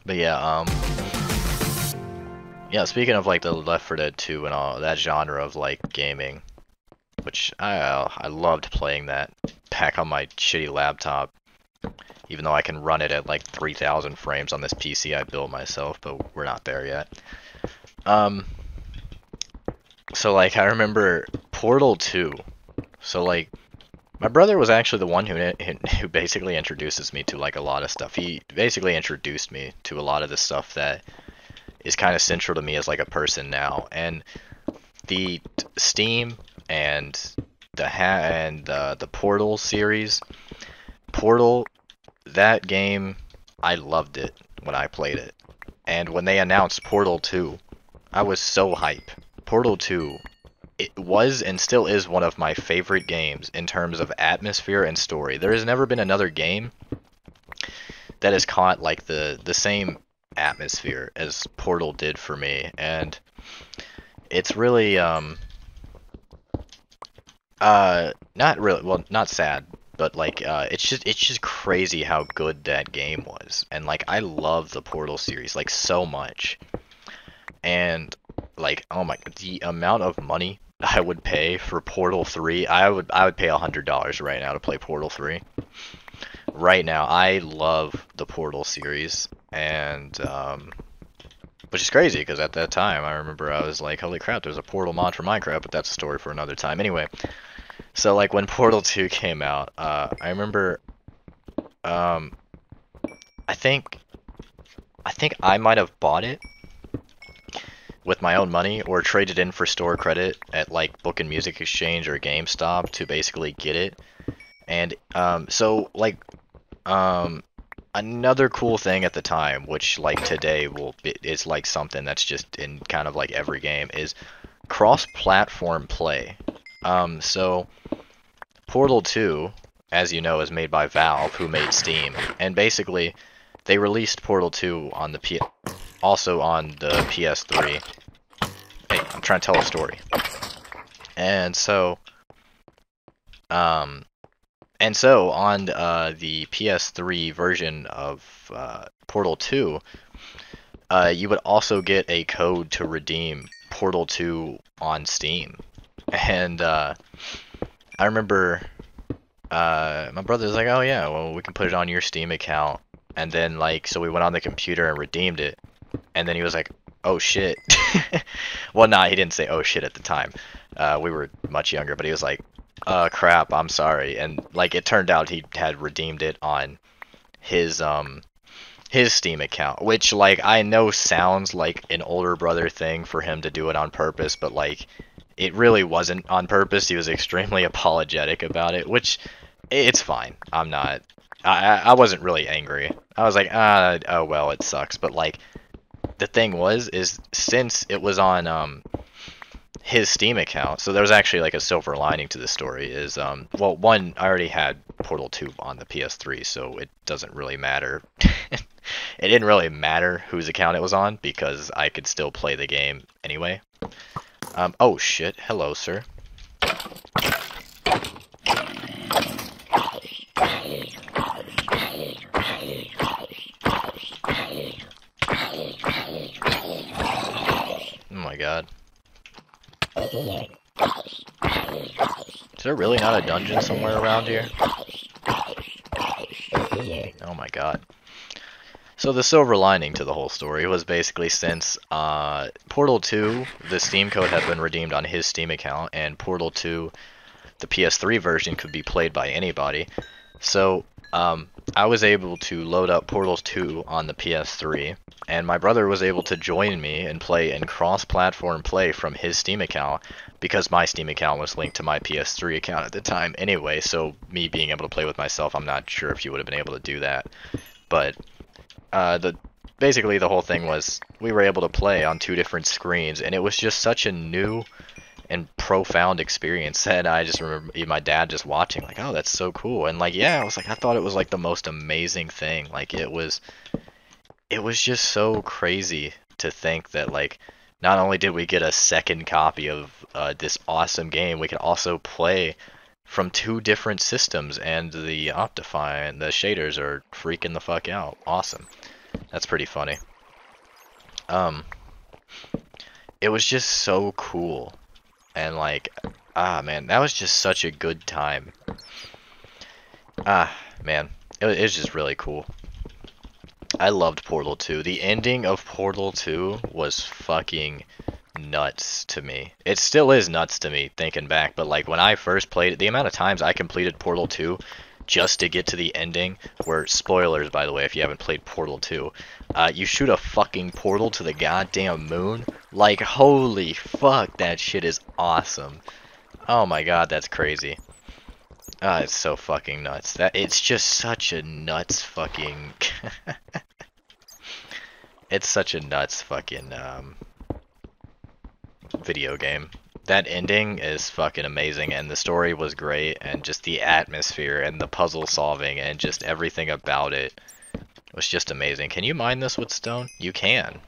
But yeah, speaking of like the Left 4 Dead 2 and all that genre of like gaming, which I loved playing that back on my shitty laptop, even though I can run it at like 3,000 frames on this PC I built myself, but we're not there yet. Um, so like I remember Portal 2. So like my brother was actually the one who basically introduces me to like a lot of stuff. He basically introduced me to a lot of the stuff that is kind of central to me as like a person now. And the Steam and the Portal series, Portal, that game, I loved it when I played it. And when they announced Portal 2, I was so hype. Portal 2, it was and still is one of my favorite games in terms of atmosphere and story. There has never been another game that has caught like the same atmosphere as Portal did for me, and it's really not really, well, not sad, but like it's just crazy how good that game was. And like I love the Portal series like so much. And like, oh my, the amount of money I would pay for Portal 3, I would pay $100 right now to play Portal 3. Right now, I love the Portal series, and which is crazy because at that time I remember I was like, holy crap, there's a Portal mod for Minecraft, but that's a story for another time. Anyway, so like when Portal 2 came out, I remember, um, I think I think I might have bought it with my own money or traded in for store credit at like Book and Music Exchange or GameStop to basically get it. And so like um, another cool thing at the time, which like today is like something that's just in kind of like every game, is cross-platform play. So Portal 2, as you know, is made by Valve, who made Steam, and basically they released Portal 2 on the also on the PS3. Hey, I'm trying to tell a story. And so, um, on the PS3 version of Portal 2, you would also get a code to redeem Portal 2 on Steam. And I remember my brother was like, "Oh yeah, well we can put it on your Steam account." And then like, so we went on the computer and redeemed it. And then he was like, "Oh shit." Well, nah, he didn't say "oh shit" at the time. We were much younger, but he was like, crap, I'm sorry." And like, it turned out he had redeemed it on his his Steam account, which like I know sounds like an older brother thing for him to do it on purpose, but like it really wasn't on purpose. He was extremely apologetic about it, which it's fine. I'm not. I wasn't really angry. I was like, oh well, it sucks. But like, the thing is since it was on his Steam account, so there was actually like a silver lining to the story. Is well, one, I already had Portal 2 on the PS3, so it doesn't really matter. It didn't really matter whose account it was on because I could still play the game anyway. Oh shit! Hello, sir. Oh my god. Is there really not a dungeon somewhere around here? Oh my god. So the silver lining to the whole story was basically since Portal 2, the Steam code had been redeemed on his Steam account, and Portal 2, the PS3 version, could be played by anybody. So I was able to load up Portal 2 on the PS3, and my brother was able to join me and play in cross-platform play from his Steam account because my Steam account was linked to my PS3 account at the time anyway, so me being able to play with myself, I'm not sure if you would have been able to do that. But basically the whole thing was we were able to play on two different screens, and it was just such a new and profound experience that I just remember my dad just watching like, oh, that's so cool. And like, yeah, I was like, I thought it was like the most amazing thing. Like it was just so crazy to think that like not only did we get a second copy of this awesome game, we could also play from two different systems, and the Optifine and the shaders are freaking the fuck out. Awesome. That's pretty funny. Um, it was just so cool. And like, man, that was just such a good time. Man, it was just really cool. I loved Portal 2. The ending of Portal 2 was fucking nuts to me. It still is nuts to me thinking back, but like when I first played it, the amount of times I completed Portal 2 just to get to the ending, where, spoilers by the way if you haven't played Portal 2, you shoot a fucking portal to the goddamn moon. Like, holy fuck, that shit is awesome. Oh my god, that's crazy. It's so fucking nuts. It's just such a nuts fucking it's such a nuts fucking video game. That ending is fucking amazing, and the story was great, and just the atmosphere and the puzzle solving and just everything about it was just amazing. Can you mine this with stone? You can.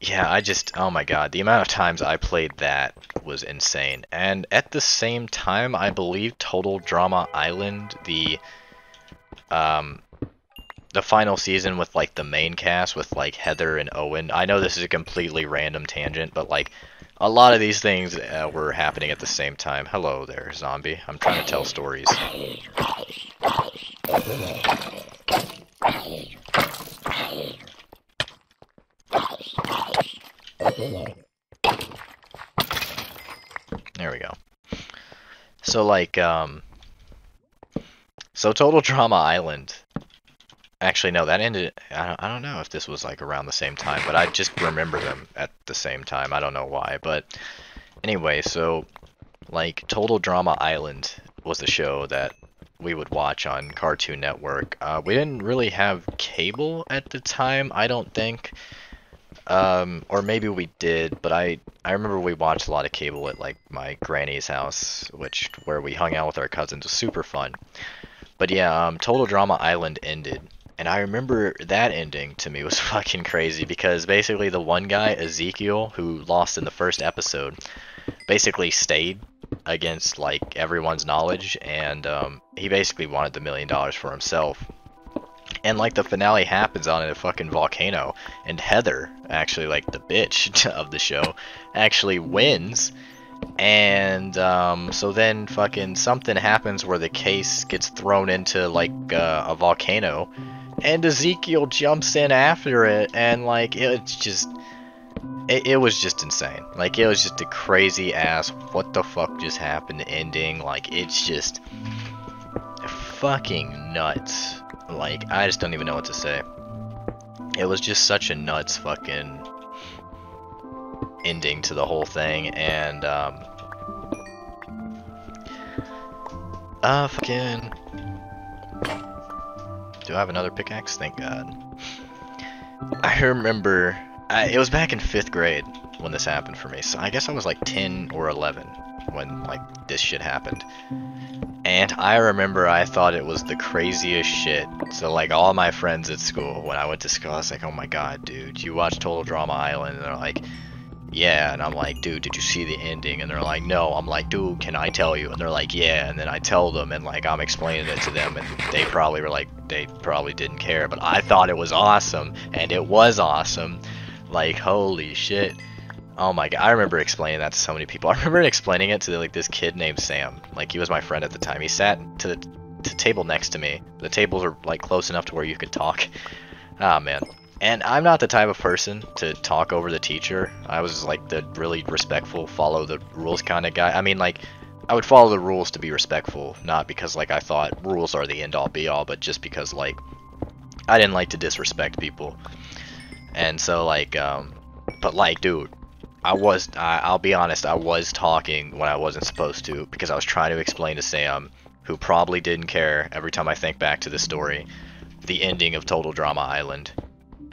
Yeah, oh my god, the amount of times I played that was insane. And at the same time, I believe Total Drama Island, the final season with like the main cast with like Heather and Owen. I know this is a completely random tangent, but like a lot of these things were happening at the same time. Hello there, zombie. I'm trying to tell stories. There we go. So like, so Total Drama Island. Actually, no, that ended. I don't know if this was like around the same time, but I just remember them at the same time. I don't know why, but anyway, so like Total Drama Island was the show that we would watch on Cartoon Network. We didn't really have cable at the time, I don't think. Or maybe we did, but I remember we watched a lot of cable at like my granny's house, where we hung out with our cousins. It was super fun. But yeah, Total Drama Island ended, and I remember that ending to me was fucking crazy because basically the one guy, Ezekiel, who lost in the first episode, basically stayed against like everyone's knowledge, and he basically wanted the $1 million for himself. And like the finale happens on a fucking volcano, and Heather, actually like the bitch of the show, actually wins. And so then fucking something happens where the case gets thrown into like a volcano, and Ezekiel jumps in after it, and like it was just insane. Like it was just a crazy ass what the fuck just happened ending. Like it's just fucking nuts. Like, I just don't even know what to say. It was just such a nuts fucking ending to the whole thing, and, fucking... Do I have another pickaxe? Thank God. I remember... it was back in 5th grade when this happened for me, so I guess I was like 10 or 11 when, like, this shit happened. And I remember I thought it was the craziest shit. So like all my friends at school, when I went to school, I was like, oh my god, dude, you watch Total Drama Island? And they're like, yeah. And I'm like, dude, did you see the ending? And they're like, no. I'm like, dude, can I tell you? And they're like, yeah. And then I tell them, and like I'm explaining it to them, and they probably were like, they probably didn't care, but I thought it was awesome, and it was awesome. Like, holy shit. Oh my god, I remember explaining that to so many people. I remember explaining it to like this kid named Sam. Like, he was my friend at the time. He sat to the table next to me. The tables are like close enough to where you could talk. Ah, man. And I'm not the type of person to talk over the teacher. I was like the really respectful, follow the rules kind of guy. I mean, like, I would follow the rules to be respectful, not because like I thought rules are the end all be all, but just because like I didn't like to disrespect people. And so like, but like, dude, I'll be honest, I was talking when I wasn't supposed to, because I was trying to explain to Sam, who probably didn't care every time I think back to the story, the ending of Total Drama Island,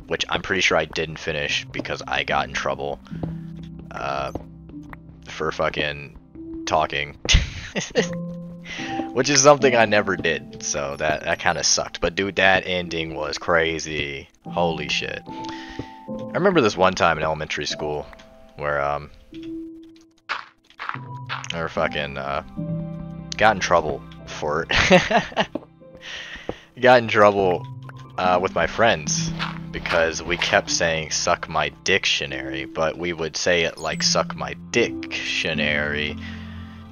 which I'm pretty sure I didn't finish because I got in trouble for fucking talking, which is something I never did, so that kind of sucked. But dude, that ending was crazy. Holy shit. I remember this one time in elementary school where I fucking got in trouble for got in trouble with my friends because we kept saying "suck my dictionary," but we would say it like "suck my dictionary."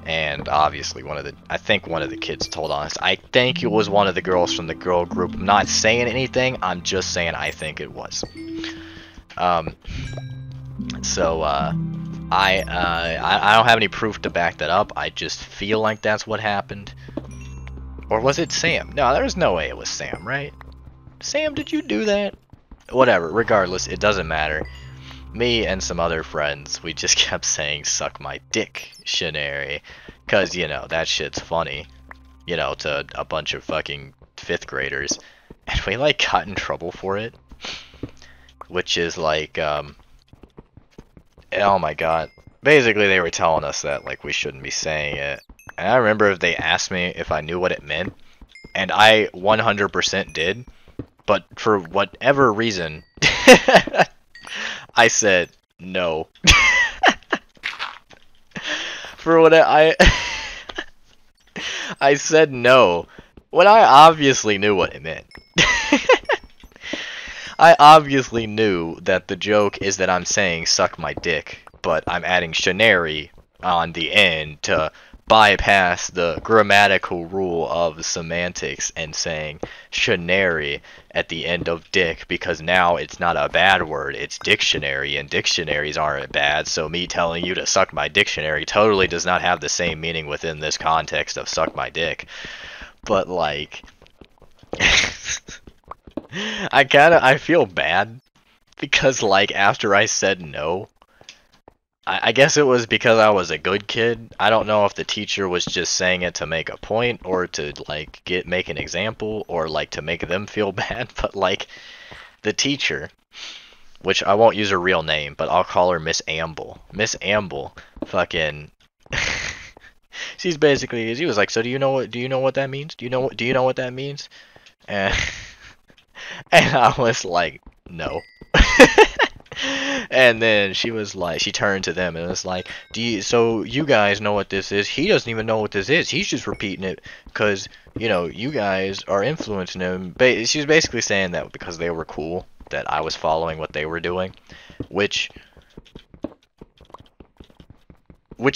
And obviously I think one of the kids told on us. I think it was one of the girls from the girl group. I'm not saying anything, I'm just saying I think it was. So I don't have any proof to back that up. I just feel like that's what happened. Or was it Sam? No, there's no way it was Sam, right? Sam, did you do that? Whatever, regardless, it doesn't matter. Me and some other friends, we just kept saying "suck my dictionary," cause you know that shit's funny, you know, to a bunch of fucking 5th graders, and we like got in trouble for it, which is like, oh my god, basically they were telling us that like we shouldn't be saying it, and I remember if they asked me if I knew what it meant, and I 100% did, but for whatever reason. I said no. For what I said no when I obviously knew what it meant. I obviously knew that the joke is that I'm saying "suck my dick," but I'm adding "shanary" on the end to bypass the grammatical rule of semantics and saying "shanary" at the end of "dick" because now it's not a bad word, it's dictionary, and dictionaries aren't bad, so me telling you to suck my dictionary totally does not have the same meaning within this context of "suck my dick." But like I feel bad because like after I said no, I guess it was because I was a good kid. I don't know if the teacher was just saying it to make a point or to like make an example or like to make them feel bad, but like the teacher, which I won't use her real name, but I'll call her Miss Amble. Miss Amble fucking she was like, "So do you know what that means? Do you know what that means?" And and I was like, "No." And then she was like, she turned to them and was like, so you guys know what this is? He doesn't even know what this is. He's just repeating it because, you know, you guys are influencing him. She was basically saying that because they were cool, that I was following what they were doing, which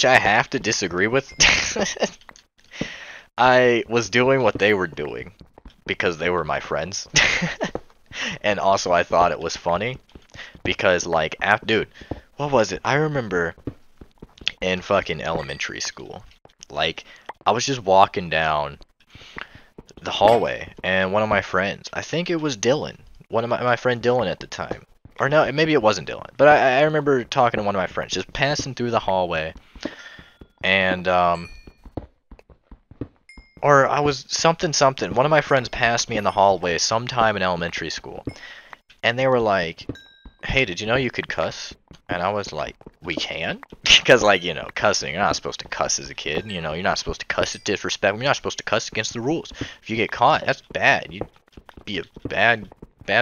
I have to disagree with. I was doing what they were doing because they were my friends. And also I thought it was funny. Because, like, dude, what was it? I remember in fucking elementary school, like, I was just walking down the hallway, and one of my friends, I think it was Dylan, one of my friend Dylan at the time, or no, maybe it wasn't Dylan, but I remember talking to one of my friends, just passing through the hallway, and, or I was something, one of my friends passed me in the hallway sometime in elementary school, and they were like, "Hey, did you know you could cuss?" And I was like, "We can?" Because, like, you know, cussing, you're not supposed to cuss as a kid. You know, you're not supposed to cuss at disrespect. You're not supposed to cuss against the rules. If you get caught, that's bad. You'd be a bad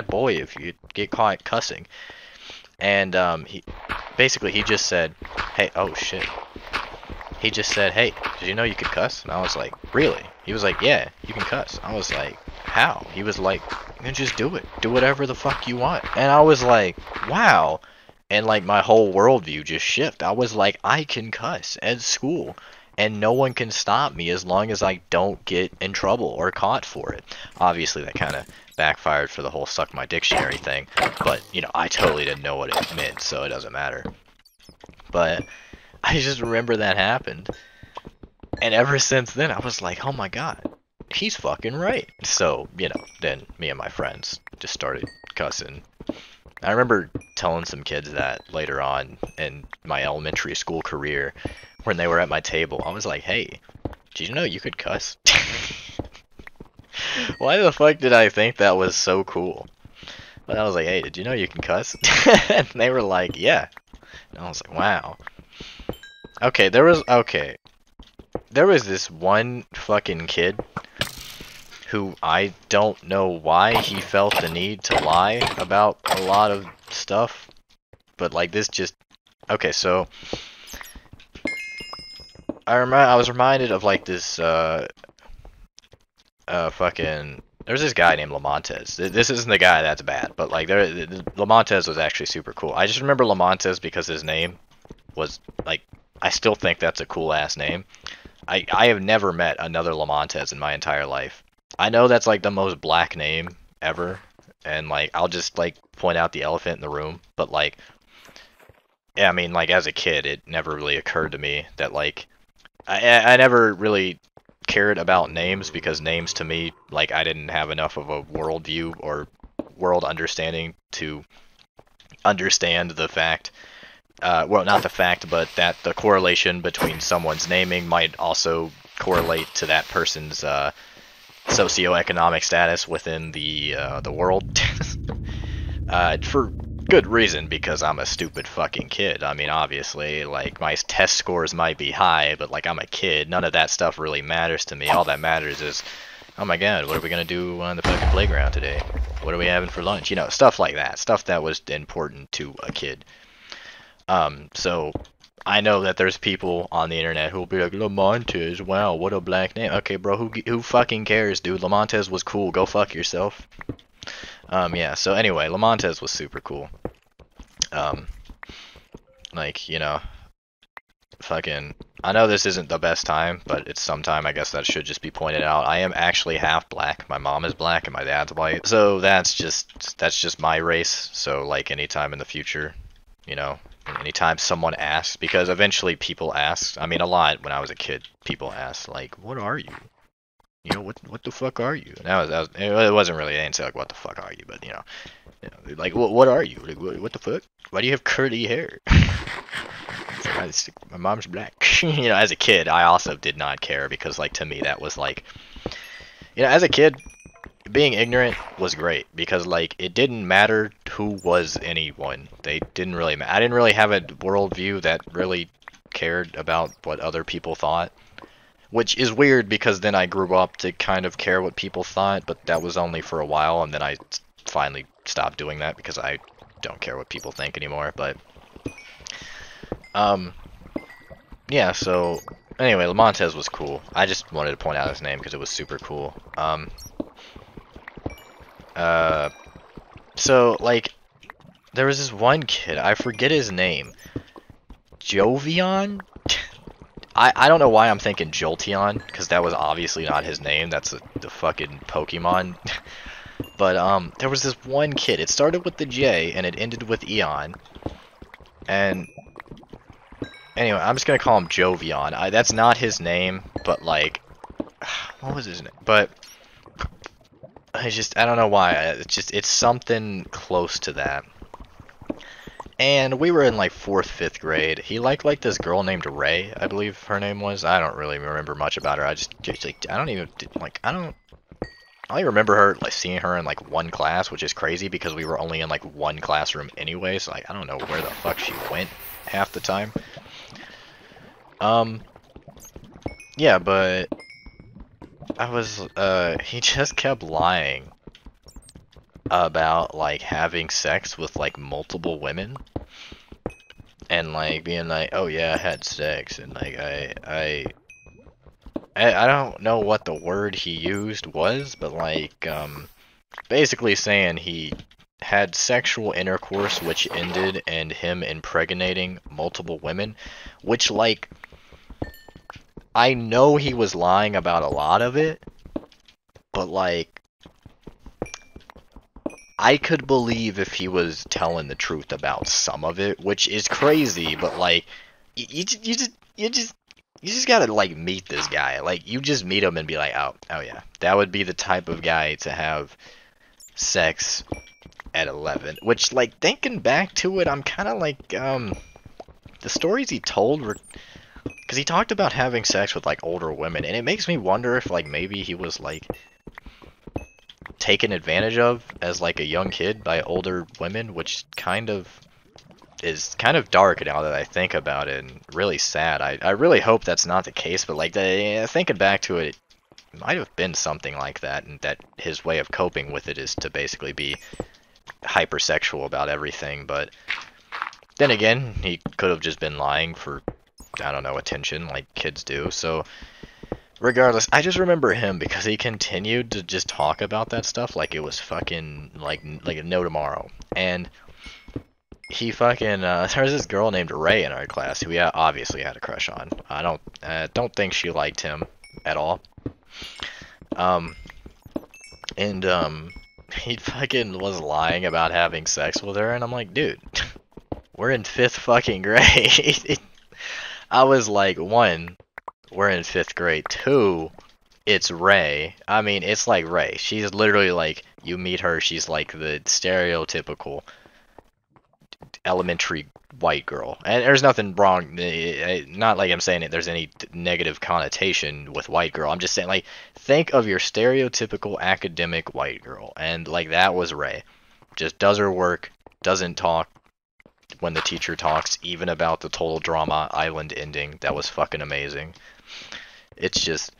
boy if you get caught cussing. And he just said, "Hey, oh shit." He just said, "Hey, did you know you could cuss?" And I was like, "Really?" He was like, "Yeah, you can cuss." I was like, "How?" He was like, "You can just do it. Do whatever the fuck you want." And I was like, "Wow." And like my whole worldview just shifted. I was like, I can cuss at school, and no one can stop me as long as I don't get in trouble or caught for it. Obviously, that kind of backfired for the whole "suck my dictionary" thing, but you know, I totally didn't know what it meant, so it doesn't matter. But I just remember that happened, and ever since then, I was like, oh my god, he's fucking right. So, you know, then me and my friends just started cussing. I remember telling some kids that later on in my elementary school career when they were at my table. I was like, "Hey, did you know you could cuss?" Why the fuck did I think that was so cool? But I was like, "Hey, did you know you can cuss?" And they were like, "Yeah." And I was like, "Wow." Okay, there was this one fucking kid who I don't know why he felt the need to lie about a lot of stuff, but like this just okay. So I was reminded of like this fucking there's this guy named Lamontes. This isn't the guy that's bad, but like Lamontes was actually super cool. I just remember Lamontes because his name was like I still think that's a cool ass name. I have never met another Lamontes in my entire life. I know that's like the most black name ever, and like I'll just like point out the elephant in the room, but like yeah, I mean like as a kid it never really occurred to me that like I never really cared about names because names to me like I didn't have enough of a worldview or world understanding to understand the fact well, not the fact, but that the correlation between someone's naming might also correlate to that person's socioeconomic status within the world. For good reason, because I'm a stupid fucking kid. I mean, obviously, like, my test scores might be high, but, like, I'm a kid. None of that stuff really matters to me. All that matters is, oh my god, what are we gonna do on the fucking playground today? What are we having for lunch? You know, stuff like that. Stuff that was important to a kid. So I know that there's people on the internet who'll be like, Lamontes, wow, what a black name. Okay, bro, who fucking cares, dude? Lamontes was cool. Go fuck yourself. Yeah, so anyway, Lamontes was super cool. Like, you know, fucking, I know this isn't the best time, but it's sometime I guess that should just be pointed out. I am actually half black. My mom is black and my dad's white. So that's just my race. So like anytime in the future, you know, anytime someone asks, because eventually people ask, I mean a lot when I was a kid, people asked like, what are you? You know, what the fuck are you? And it wasn't really, they didn't say like, what the fuck are you? But you know like, what are you? Like, what the fuck? Why do you have curly hair? My mom's black. You know, as a kid, I also did not care because, like, to me, that was like, you know, as a kid, being ignorant was great because, like, it didn't matter who was anyone. They didn't really I didn't really have a worldview that really cared about what other people thought. Which is weird because then I grew up to kind of care what people thought, but that was only for a while, and then I finally stopped doing that because I don't care what people think anymore, but yeah, so anyway, Lamontes was cool. I just wanted to point out his name because it was super cool. So like there was this one kid, I forget his name. Jovion? I don't know why I'm thinking Jolteon, because that was obviously not his name. That's the fucking Pokemon. But there was this one kid. It started with the J and it ended with Eon. And anyway, I'm just gonna call him Jovion. That's not his name, but like, what was his name? But I don't know why. It's something close to that. And we were in like 4th, 5th grade. He liked like this girl named Ray, I believe her name was. I don't really remember much about her. I just like I only remember her like seeing her in like one class, which is crazy because we were only in like one classroom anyway. So like I don't know where the fuck she went half the time. Yeah, but I was he just kept lying about like having sex with like multiple women and like being like, oh yeah, I had sex, and like I don't know what the word he used was, but like basically saying he had sexual intercourse which ended in him impregnating multiple women, which like I know he was lying about a lot of it, but like I could believe if he was telling the truth about some of it, which is crazy, but like, you just gotta like meet this guy. Like, you just meet him and be like, oh yeah, that would be the type of guy to have sex at 11. Which, like, thinking back to it, I'm kind of like, the stories he told were, because he talked about having sex with like older women, and it makes me wonder if like maybe he was like taken advantage of as like a young kid by older women, which kind of is kind of dark now that I think about it, and really sad. I really hope that's not the case, but like thinking back to it, it might have been something like that, and that his way of coping with it is to basically be hypersexual about everything. But then again, he could have just been lying for, I don't know, attention like kids do. So regardless, I just remember him because he continued to just talk about that stuff like it was fucking like no tomorrow. And he fucking there was this girl named Ray in our class who he obviously had a crush on. I don't think she liked him at all. Um and he fucking was lying about having sex with her, and I'm like, dude, we're in fifth fucking grade. I was like, one, we're in fifth grade. Two, it's Ray. I mean, it's like Ray. She's literally like, you meet her, she's like the stereotypical elementary white girl. And there's nothing wrong, not like I'm saying it, there's any negative connotation with white girl. I'm just saying, like, think of your stereotypical academic white girl. And, like, that was Ray. Just does her work, doesn't talk when the teacher talks, even about the total drama island ending. That was fucking amazing. It's just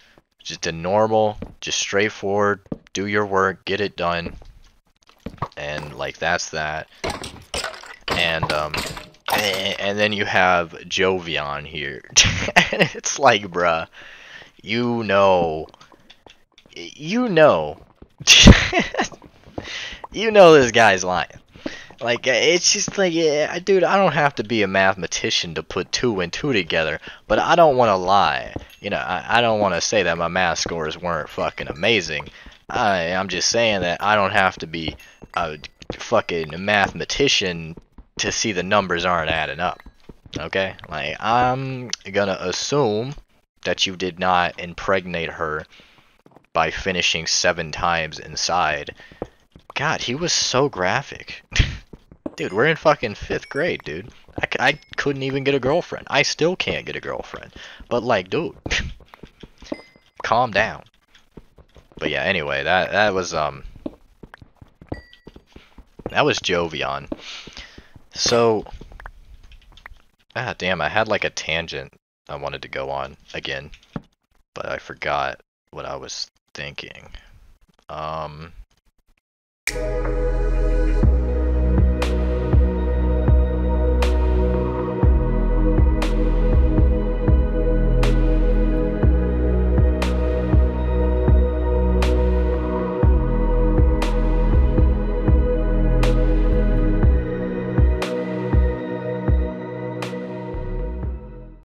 a normal, just straightforward, do your work, get it done, and like that's that. And and then you have Jovian here. And it's like, bruh, you know, you know, you know this guy's lying. Like, it's just like, yeah, dude, I don't have to be a mathematician to put two and two together, but I don't want to lie. You know, I don't want to say that my math scores weren't fucking amazing. I'm just saying that I don't have to be a fucking mathematician to see the numbers aren't adding up. Okay? Like, I'm gonna assume that you did not impregnate her by finishing 7 times inside. God, he was so graphic. Dude, we're in fucking 5th grade, dude. I couldn't even get a girlfriend. I still can't get a girlfriend. But, like, dude, calm down. But yeah, anyway, that was Jovian. So, damn, I had like a tangent I wanted to go on again, but I forgot what I was thinking.